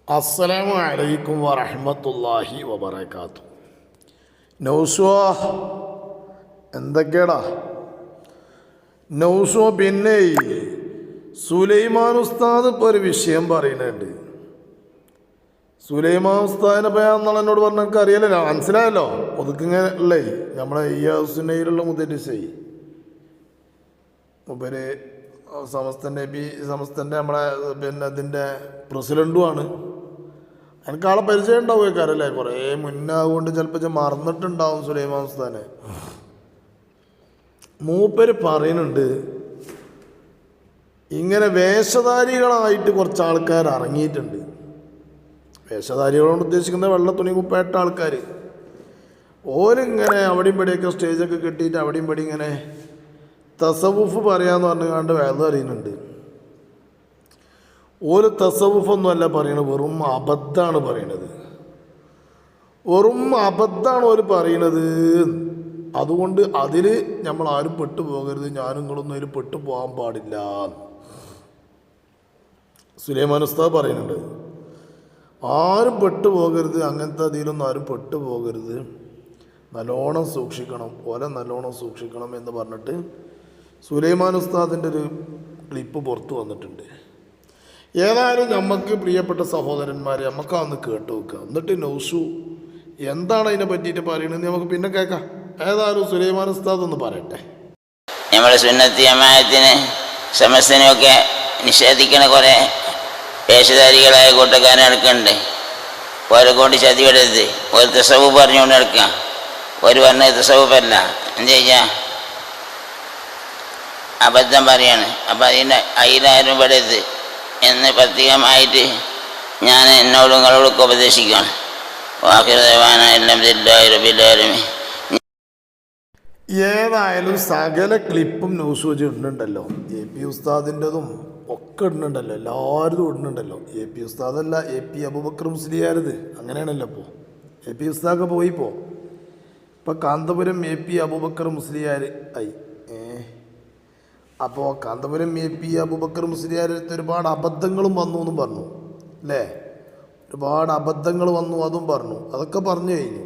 അസ്സലാമു അലൈക്കും വറഹ്മത്തുള്ളാഹി വബറകാത്തു. നൗസോ എന്തൊക്കെയാടാ നൗസോ? പിന്നെ സുലൈമാൻ ഉസ്താദ് ഇപ്പോൾ ഒരു വിഷയം പറയുന്നുണ്ട്. സുലൈമാൻ ഉസ്താദിനെ പോയാൽ എന്നോട് പറഞ്ഞ എനിക്ക് അറിയാലോ, മനസ്സിലായല്ലോ. ഒതുക്കിങ്ങനെ അല്ലേ നമ്മളെ ഈ ഹൗസിനയിലുള്ള മുദ്ദരിസേ ഉപരി സമസ്തൻ്റെ നമ്മളെ പിന്നെ അതിൻ്റെ പ്രസിഡൻറ്റുമാണ്. എനിക്ക് ആളെ പരിചയം ഉണ്ടാവുമേക്കാരല്ലേ, കുറേ മുന്നാകൊണ്ട് ചിലപ്പോൾ മറന്നിട്ടുണ്ടാവും സുലൈമാൻ ഉസ്താദിനെ. മൂപ്പര് പറയുന്നുണ്ട്, ഇങ്ങനെ വേഷധാരികളായിട്ട് കുറച്ച് ആൾക്കാർ ഇറങ്ങിയിട്ടുണ്ട്. വേഷധാരികളോട് ഉദ്ദേശിക്കുന്ന വെള്ള തുണി കുപ്പേട്ട ആൾക്കാർ. ഓരിങ്ങനെ അവിടെയും ഇവിടെയൊക്കെ സ്റ്റേജൊക്കെ കെട്ടിയിട്ട് അവിടെയും ഇവിടെ ഇങ്ങനെ തസവുഫ് പറയാന്ന് പറഞ്ഞുകൊണ്ട് വേദ അറിയുന്നുണ്ട്. ഒരു തസവുഫൊന്നുമല്ല പറയണത്, വെറും അബദ്ധമാണ് പറയണത്. വെറും അബദ്ധമാണ് ഓര് പറയണത്. അതുകൊണ്ട് അതിൽ നമ്മൾ ആരും പെട്ടുപോകരുത്, ഞാനും നിങ്ങളൊന്നും അതിൽ പെട്ടു പോകാൻ പാടില്ല. സുലൈമാൻ ഉസ്താദ് പറയുന്നുണ്ട്, ആരും പെട്ടുപോകരുത്, അങ്ങനത്തെ അതിലൊന്നും ആരും പെട്ടുപോകരുത്, നല്ലോണം സൂക്ഷിക്കണം, ഓലെ നല്ലോണം സൂക്ഷിക്കണം എന്ന് പറഞ്ഞിട്ട് സുലൈമാൻ ഉസ്താദിൻ്റെ ഒരു ക്ലിപ്പ് പുറത്തു വന്നിട്ടുണ്ട്. ഏതായാലും നമുക്ക് പ്രിയപ്പെട്ട സഹോദരന്മാരെ നമുക്ക് അന്ന് കേട്ടു വെക്കുക. എന്നിട്ട് നൗസു എന്താണ് അതിനെ പറ്റിയിട്ട് പറയണമെന്ന് നമുക്ക് പിന്നെ കേൾക്കാം. ഏതായാലും സുലൈമാൻ ഉസ്താദ് ഒന്ന് പറയട്ടെ. നമ്മുടെ സുന്നത്തി ജമാഅത്തിന് സമസ്തനെയൊക്കെ നിഷേധിക്കണ കുറേ വേഷധാരികളായ കൂട്ടക്കാരെ നടക്കുന്നുണ്ട്. ഓരെ കൊണ്ട് ചതിവിടരുത്. ഒരു തസവുഫ് പറഞ്ഞുകൊണ്ട് നടക്കുക. ഒരു പറഞ്ഞ തസവുഫല്ല, എന്താ ചെയ്യാ അബദ്ധം പറയാണ്. അപ്പം അതിലാരും പെടരുത് എന്ന് പ്രത്യേകമായിട്ട് ഞാൻ എന്നോടും നിങ്ങളോടൊക്കെ ഉപദേശിക്കുകയാണ്. ഏതായാലും സകല ക്ലിപ്പും ന്യൂസ് വെച്ച് ഇടുന്നുണ്ടല്ലോ. AP ഉസ്താദിൻ്റെതും ഒക്കെ ഇടുന്നുണ്ടല്ലോ, എല്ലാവരും ഇടുന്നുണ്ടല്ലോ. AP ഉസ്താദല്ല, AP അബൂബക്കർ മുസ്ലിയാരത്, അങ്ങനെയാണല്ലോ. ഇപ്പോൾ AP ഉസ്താദൊക്കെ പോയിപ്പോൾ ഇപ്പം കാന്തപുരം AP അബൂബക്കർ മുസ്ലിയാർ ആയി. അപ്പോൾ കാന്തപുരം AP അബൂബക്കർ മുസ്ലിയാരടുത്ത് ഒരുപാട് അബദ്ധങ്ങളും വന്നു എന്നും പറഞ്ഞു അല്ലേ. ഒരുപാട് അബദ്ധങ്ങൾ വന്നു അതും പറഞ്ഞു, അതൊക്കെ പറഞ്ഞു കഴിഞ്ഞു.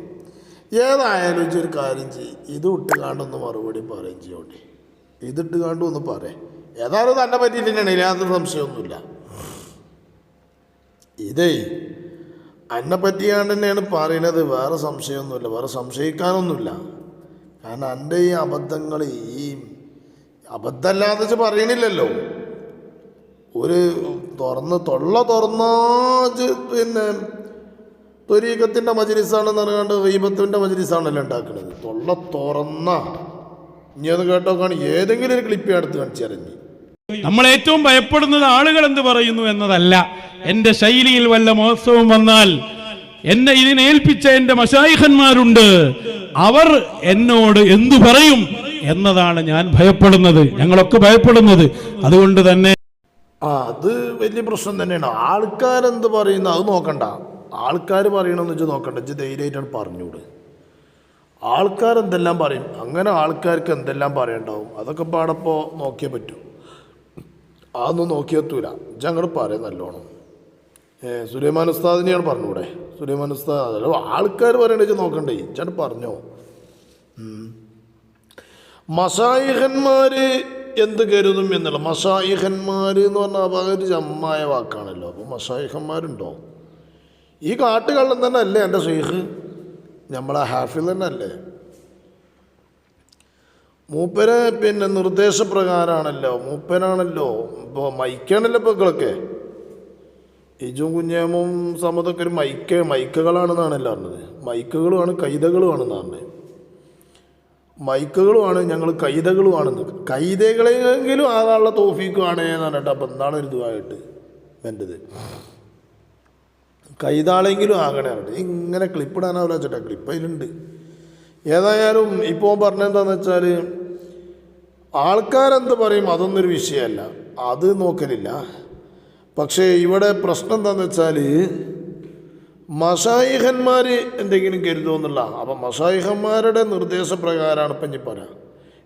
ഏതായാലും ഒരു കാര്യം ചെയ്യും, ഇത് ഇട്ടുകാണ്ടൊന്ന് മറുപടി പറയുകയും ചെയ്യോട്ടെ. ഇതിട്ട് കാണ്ടും ഒന്ന് പറയാം. ഏതായാലും തന്നെ പറ്റിയിട്ട് തന്നെയാണ്, യാതൊരു സംശയമൊന്നുമില്ല. ഇതേ എന്നെ പറ്റിയാണ്ട് തന്നെയാണ് പറയണത്, വേറെ സംശയമൊന്നുമില്ല, വേറെ സംശയിക്കാനൊന്നുമില്ല. കാരണം എൻ്റെ ഈ അബദ്ധങ്ങൾ ഈ അബദ്ധമല്ലാന്ന് വെച്ച് പറയണില്ലല്ലോ. ഒരു തുറന്നാ പിന്നെ ത്വരീഖത്തിൻ്റെ മജ്‌ലിസാണെന്ന് പറഞ്ഞുകൊണ്ട് ഗീബത്തിൻ്റെ മജ്‌ലിസാണല്ലോ ഉണ്ടാക്കുന്നത്. തുറന്ന ഇനി അത് കേട്ടോ കാണി, ഏതെങ്കിലും ഒരു ക്ലിപ്പ് അടുത്ത് കാണിച്ചറിഞ്ഞ്. നമ്മൾ ഏറ്റവും ഭയപ്പെടുന്നത് ആളുകൾ എന്ത് പറയുന്നു എന്നതല്ല. എൻ്റെ ശൈലിയിൽ വല്ല മോശവും വന്നാൽ എന്നെ ഇതിനേൽപ്പിച്ച എൻ്റെ മശായിഖന്മാരുണ്ട്, അവർ എന്നോട് എന്തു പറയും എന്നതാണ് ഞാൻ ഭയപ്പെടുന്നത്, ഞങ്ങളൊക്കെ ഭയപ്പെടുന്നത്. അതുകൊണ്ട് തന്നെ അത് വലിയ പ്രശ്നം തന്നെയാണ്. ആൾക്കാരെന്ത് പറയുന്നു അത് നോക്കണ്ട, ആൾക്കാർ പറയണമെന്ന് വെച്ചാൽ നോക്കണ്ട, വെച്ച് ധൈര്യമായിട്ടാണ് പറഞ്ഞൂട്. ആൾക്കാരെന്തെല്ലാം പറയും, അങ്ങനെ ആൾക്കാർക്ക് എന്തെല്ലാം പറയണ്ടാവും, അതൊക്കെ പാടപ്പോൾ നോക്കിയേ പറ്റൂ. അതൊന്നും നോക്കിയെത്തൂല. ഞങ്ങൾ പറയാം നല്ലോണം. സുലൈമാൻ ഉസ്താദിനെയാണ് പറഞ്ഞൂടെ. സുലൈമാൻ ഉസ്താദ് അതല്ല, ആൾക്കാർ പറയണ വെച്ചാൽ നോക്കണ്ടേ, ചേട്ടൻ പറഞ്ഞോ. മശായിഖന്മാർ എന്ത് കരുതും എന്നുള്ള, മശായിഖന്മാർ എന്ന് പറഞ്ഞാൽ അതൊരു ജമ്മായ വാക്കാണല്ലോ. അപ്പോൾ മശായിഖന്മാരുണ്ടോ? ഈ കാട്ടുകള്ളൻ തന്നെ അല്ലേ എൻ്റെ ഷെയ്ഖ്, നമ്മളെ ഹാഫിൽ തന്നെ അല്ലേ. മൂപ്പരെ പിന്നെ നിർദ്ദേശപ്രകാരമാണല്ലോ, മൂപ്പനാണല്ലോ. ഇപ്പോൾ മൈക്കാണല്ലോ ഇപ്പോൾ ഇങ്ങളൊക്കെ. ഇജും കുഞ്ഞേമും സമതൊക്കെ ഒരു മൈക്കുകളാണെന്നാണല്ലോ പറഞ്ഞത്. മൈക്കുകളുമാണ് കൈതകളുമാണെന്ന് പറഞ്ഞത്. മൈക്കുകളുമാണ് ഞങ്ങൾ, കൈതകളുമാണെന്ന്. കൈതകളെങ്കിലും ആകാനുള്ള തോഫീക്കുമാണ് എന്ന് പറഞ്ഞിട്ട് അപ്പം എന്താണ് ഒരു ഇതുമായിട്ട് വേണ്ടത്. കൈതാളെങ്കിലും ആകണേ പറഞ്ഞിട്ട് ഇങ്ങനെ ക്ലിപ്പിടാനാവില്ല ചേട്ടാ. ക്ലിപ്പ് അതിലുണ്ട്. ഏതായാലും ഇപ്പോൾ പറഞ്ഞെന്താണെന്ന് വെച്ചാൽ ആൾക്കാരെന്ത് പറയും അതൊന്നൊരു വിഷയമല്ല, അത് നോക്കലില്ല. പക്ഷേ ഇവിടെ പ്രശ്നം എന്താണെന്ന് വെച്ചാൽ മശായിഖന്മാർ എന്തെങ്കിലും കരുതുമെന്നുള്ള. അപ്പം മശായിഖന്മാരുടെ നിർദ്ദേശപ്രകാരമാണ് ഇപ്പം ഇനി പറയാം.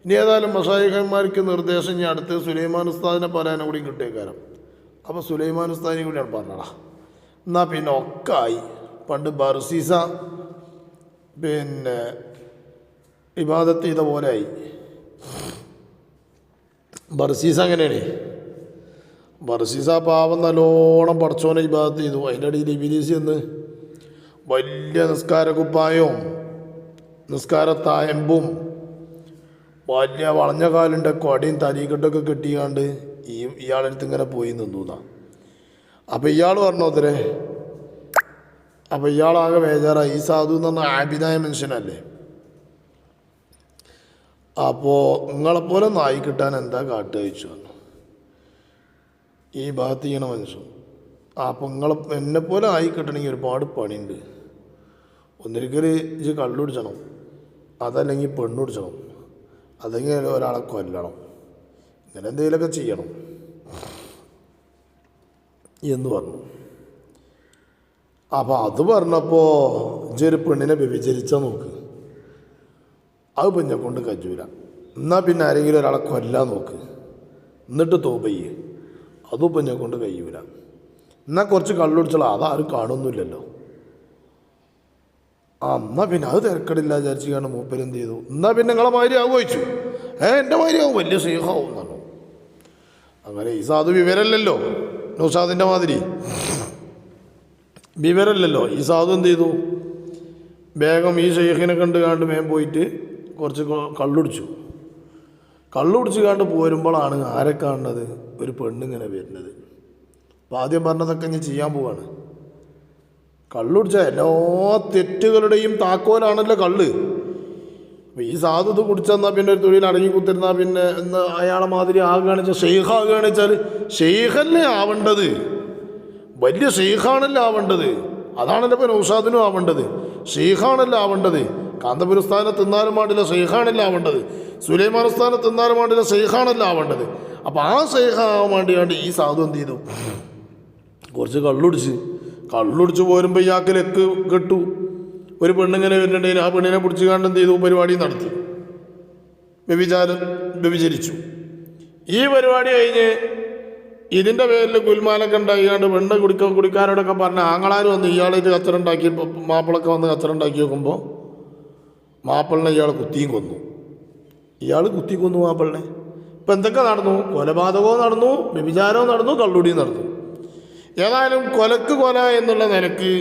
ഇനി ഏതായാലും മശായിഖന്മാർക്ക് നിർദ്ദേശം ഇനി അടുത്ത് സുലൈമാൻ ഉസ്താദിനെ പറയാനും കൂടി കിട്ടിയേക്കാരം. അപ്പോൾ സുലൈമാൻ ഉസ്താദിനെ കൂടിയാണ് പറഞ്ഞടാ. എന്നാൽ പിന്നെ ഒക്കെ ആയി. പണ്ട് ബർസീസ പിന്നെ ഇബാദത്ത് ചെയ്ത പോലെ ആയി. ബർസീസ അങ്ങനെയാണ്. ബർസീസ പാവം നല്ലോണം പടച്ചോനെ ഇബാദത്ത് ചെയ്തു. അതിൻ്റെ ഇടയിൽ ഇബിലീസ് എന്ന് വലിയ നിസ്കാരക്കുപ്പായവും നിസ്കാരത്തായമ്പും വലിയ വളഞ്ഞ കാലിൻ്റെ കൊടയും തലീക്കെട്ടൊക്കെ കെട്ടിയാണ്ട് ഇയാളെടുത്ത് ഇങ്ങനെ പോയി നിന്നു. അപ്പം ഇയാൾ പറഞ്ഞു അത്രേ. അപ്പം ഇയാളാകെ ബേജാറായി. ഈ സാധു എന്ന് പറഞ്ഞാൽ ആബിദായ മനുഷ്യനല്ലേ. അപ്പോൾ നിങ്ങളെപ്പോലെ നായി കിട്ടാൻ എന്താ കാട്ടുക ചോദിച്ചു പറഞ്ഞു ഈ ഭാഗത്ത് ചെയ്യണ മനുഷ്യൻ. അപ്പോൾ എന്നെപ്പോലെ ആയി കിട്ടണമെങ്കിൽ ഒരുപാട് പണിയുണ്ട്. ഒന്നിരിക്കൽ ഇജ്ജ് കള്ളുടിച്ചണം, അതല്ലെങ്കിൽ പെണ്ണുടിച്ചണം, അല്ലെങ്കിൽ ഒരാളെ കൊല്ലണം, ഇങ്ങനെ എന്തെങ്കിലുമൊക്കെ ചെയ്യണം എന്ന് പറഞ്ഞു. അപ്പോൾ അത് പറഞ്ഞപ്പോൾ ഇജ്ജൊരു പെണ്ണിനെ വ്യഭിചരിച്ചാൽ നോക്ക്, അത് പിന്നെ കൊണ്ട് കജൂല. എന്നാൽ പിന്നെ ആരെങ്കിലും ഒരാളെ കൊല്ലാൻ നോക്ക്, എന്നിട്ട് തോപയ്യ്, അതും പിന്നെ കൊണ്ട് കഴിയൂല. എന്നാൽ കുറച്ച് കള്ളുടിച്ചോളാം, അതാരും കാണുന്നില്ലല്ലോ. എന്നാൽ പിന്നെ അത് തിരക്കടില്ല വിചാരിച്ച് കാണും. മൂപ്പരെന്ത് ചെയ്തു, എന്നാൽ പിന്നെ നിങ്ങളെ മാതിരി ആകും ചോദിച്ചു. എൻ്റെ മാതിരി ആവും, വലിയ സ്നേഹമാവും എന്നാണ്. അങ്ങനെ ഈ സാധു വിവരമല്ലല്ലോ, നൗഷാദിൻ്റെ മാതിരി വിവരമല്ലല്ലോ. ഈ സാധു എന്ത് ചെയ്തു, വേഗം ഈ ഷെയ്ഖിനെ കണ്ട് മേം പോയിട്ട് കുറച്ച് കള്ളുടിച്ചു. കള്ളുടിച്ച് കണ്ട് പോരുമ്പോഴാണ് ആരെ കാണുന്നത്, ഒരു പെണ്ണിങ്ങനെ വരുന്നത്. അപ്പം ആദ്യം പറഞ്ഞതൊക്കെ ഞാൻ ചെയ്യാൻ പോവാണ്. കള്ളുടിച്ച എല്ലാ തെറ്റുകളുടെയും താക്കോലാണല്ലോ കള്ള്. അപ്പം ഈ സാധു ഇത് കുടിച്ചെന്നാൽ പിന്നെ ഒരു തൊഴിൽ അടങ്ങി കുത്തിരുന്നാൽ പിന്നെ എന്ന് അയാളെ മാതിരി ആകുകയാണെന്ന് വെച്ചാൽ ഷെയ്ഖാകുകയാണെന്ന് വെച്ചാൽ ഷെയ്ഖല്ലേ ആവേണ്ടത്, വലിയ ഷെയ്ഖാണല്ലോ ആവേണ്ടത്. അതാണല്ലോ ഇപ്പോൾ നൗഷാദിനും ആവേണ്ടത്, ഷെയ്ഖാണല്ലോ ആവേണ്ടത്. കാന്തപുരസ്ഥാനം തിന്നാലും പാടില്ല, ഷെയ്ഖാണല്ലോ ആവേണ്ടത്. സുലൈമാൻ സ്ഥാനം തിന്നാലും പാടില്ല, ഷെയ്ഖാണല്ലോ ആവേണ്ടത്. അപ്പം ആ ഷെയ്ഖാകാൻ വേണ്ടിയാണ്ട് ഈ സാധു എന്ത് ചെയ്തു, കുറച്ച് കള്ളുടിച്ച് പോരുമ്പോൾ ഇയാൾക്ക് ലെക്ക് കെട്ടു. ഒരു പെണ്ണിങ്ങനെ വരുന്നുണ്ടെങ്കിൽ ആ പെണ്ണിനെ പിടിച്ച് കണ്ട് എന്ത് ചെയ്തു, പരിപാടി നടത്തി, വ്യഭിചരിച്ചു. ഈ പരിപാടി കഴിഞ്ഞ് ഇതിൻ്റെ പേരിൽ ഗുൽമാലൊക്കെ ഉണ്ടാക്കിയാണ്ട് പെണ്ണ് കുടിക്കാരോടൊക്കെ പറഞ്ഞ് ആങ്ങളാർ വന്ന് ഇയാളായിട്ട് കച്ചറുണ്ടാക്കി, മാപ്പിളൊക്കെ വന്ന് കച്ചറുണ്ടാക്കി നോക്കുമ്പോൾ മാപ്പിളിനെ ഇയാൾ കുത്തിയും കൊന്നു. മാപ്പിളിനെ. ഇപ്പം എന്തൊക്കെ നടന്നു, കൊലപാതകവും നടന്നു, വ്യഭിചാരവും നടന്നു, കള്ളുടിയും നടന്നു. ഏതായാലും കൊലക്ക് കൊല എന്നുള്ള നിലക്ക്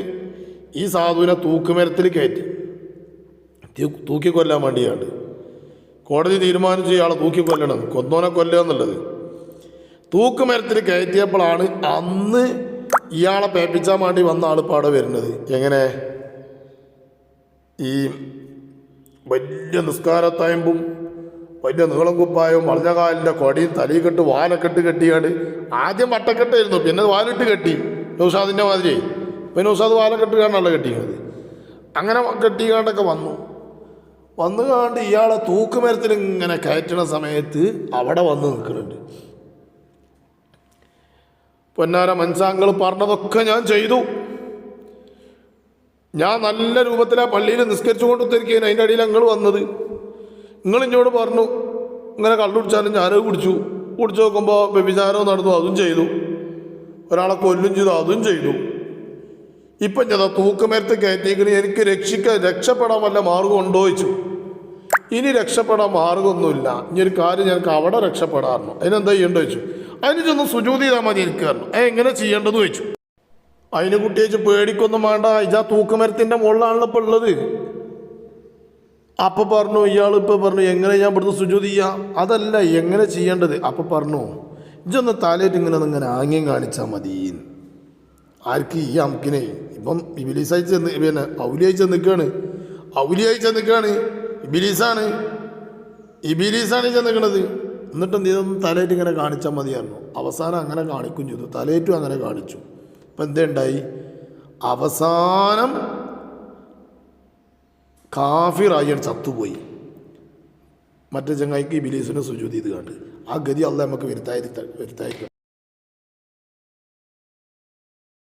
ഈ സാധുവിനെ തൂക്കുമരത്തിൽ കയറ്റി തൂക്കിക്കൊല്ലാൻ വേണ്ടിയാണ് കോടതി തീരുമാനിച്ച് ഇയാളെ തൂക്കിക്കൊല്ലണം, കൊന്നോനെ കൊല്ലുക എന്നുള്ളത്. തൂക്കുമരത്തിൽ കയറ്റിയപ്പോഴാണ് അന്ന് ഇയാളെ പേപ്പിച്ചാൻ വേണ്ടി വന്ന ആളിപ്പാടെ വരുന്നത്. എങ്ങനെ, ഈ വലിയ നിസ്കാരത്തയമ്പും വലിയ നീളം കുപ്പായവും വളഞ്ഞകാലിൻ്റെ കൊടിയും തലയിക്കെട്ട് വാലക്കെട്ട് കെട്ടിയാണ്ട്, ആദ്യം വട്ടക്കെട്ടായിരുന്നു, പിന്നെ വാലിട്ട് കെട്ടി നൗഷാദിൻ്റെ മാതിരി. പിന്നെ നൗഷാദ് വാലക്കെട്ട് കാണാണല്ലോ കെട്ടിക്കുന്നത്. അങ്ങനെ കെട്ടിക്കാണ്ടൊക്കെ വന്നു കാണ്ട് ഇയാളെ തൂക്കുമരത്തിൽ ഇങ്ങനെ കയറ്റണ സമയത്ത് അവിടെ വന്ന് നിൽക്കുന്നുണ്ട്. പൊന്നാര മൻസാങ്കൾ പറഞ്ഞതൊക്കെ ഞാൻ ചെയ്തു. ഞാൻ നല്ല രൂപത്തിൽ ആ പള്ളിയിൽ നിസ്കരിച്ചു കൊണ്ടിരിക്കുകയാണ്. അതിൻ്റെ അടിയിൽ നിങ്ങൾ വന്നത്, നിങ്ങൾ എന്നോട് പറഞ്ഞു ഇങ്ങനെ കള്ളുടിച്ചാലും ഞാനത് കുടിച്ചു നോക്കുമ്പോൾ വ്യഭിചാരവും നടന്നു, അതും ചെയ്തു, ഒരാളെ കൊല്ലും ചെയ്തു, അതും ചെയ്തു. ഇപ്പം ഞാൻ തൂക്കുമരത്ത് കയറ്റിയിരിക്കണേ, എനിക്ക് രക്ഷപ്പെടാൻ വല്ല മാർഗം ഉണ്ടോ ചോദിച്ചു. ഇനി രക്ഷപ്പെടാൻ മാർഗമൊന്നുമില്ല, ഇനിയൊരു കാര്യം ഞങ്ങൾക്ക് അവിടെ രക്ഷപ്പെടാറുണ്ട്, അതിനെന്താ ചെയ്യേണ്ടത് ചോദിച്ചു. അതിന് ചെന്ന് സുജൂദ് ചെയ്താൽ മതി എനിക്ക് പറഞ്ഞു. എങ്ങനെ ചെയ്യേണ്ടത് ചോദിച്ചു. അതിന് കുട്ടി വെച്ച് പേടിക്കൊന്നും വേണ്ട, ഇജാ തൂക്കുമരത്തിൻ്റെ മുകളിലാണല്ലോ ഇപ്പോൾ ഉള്ളത്. അപ്പം പറഞ്ഞു ഇയാളിപ്പോൾ പറഞ്ഞു എങ്ങനെ ഞാൻ ഇവിടുന്ന് സുജൂദ് ചെയ്യാം, അതല്ല എങ്ങനെ ചെയ്യേണ്ടത്. അപ്പം പറഞ്ഞു ഇജൊന്ന് തലേറ്റ് ഇങ്ങനെ ആംഗ്യം കാണിച്ചാൽ മതി. ആർക്ക്, ഈ അമുക്കിനെ. ഇപ്പം ഇബിലീസായി പിന്നെ ഔലിയായി ചെന്നിക്കാണ്, ഇബിലീസാണ് ചെന്നിക്കണത്. എന്നിട്ട് എന്ത് ചെയ്തൊന്ന് തലേറ്റ് ഇങ്ങനെ കാണിച്ചാൽ മതിയായിരുന്നു. അവസാനം അങ്ങനെ കാണിക്കും ചെയ്തു, തലേറ്റും അങ്ങനെ കാണിച്ചു. അപ്പം എന്തേണ്ടായി, അവസാനം കാഫിറായി ചത്തുപോയി. മറ്റേ ചങ്ങായിക്ക് ഇബിലീസിനെ സുജൂദ് ചെയ്ത് കണ്ട്. ആ ഗതി അള്ളാഹ് നമുക്ക് വരുത്തായിരിക്കും.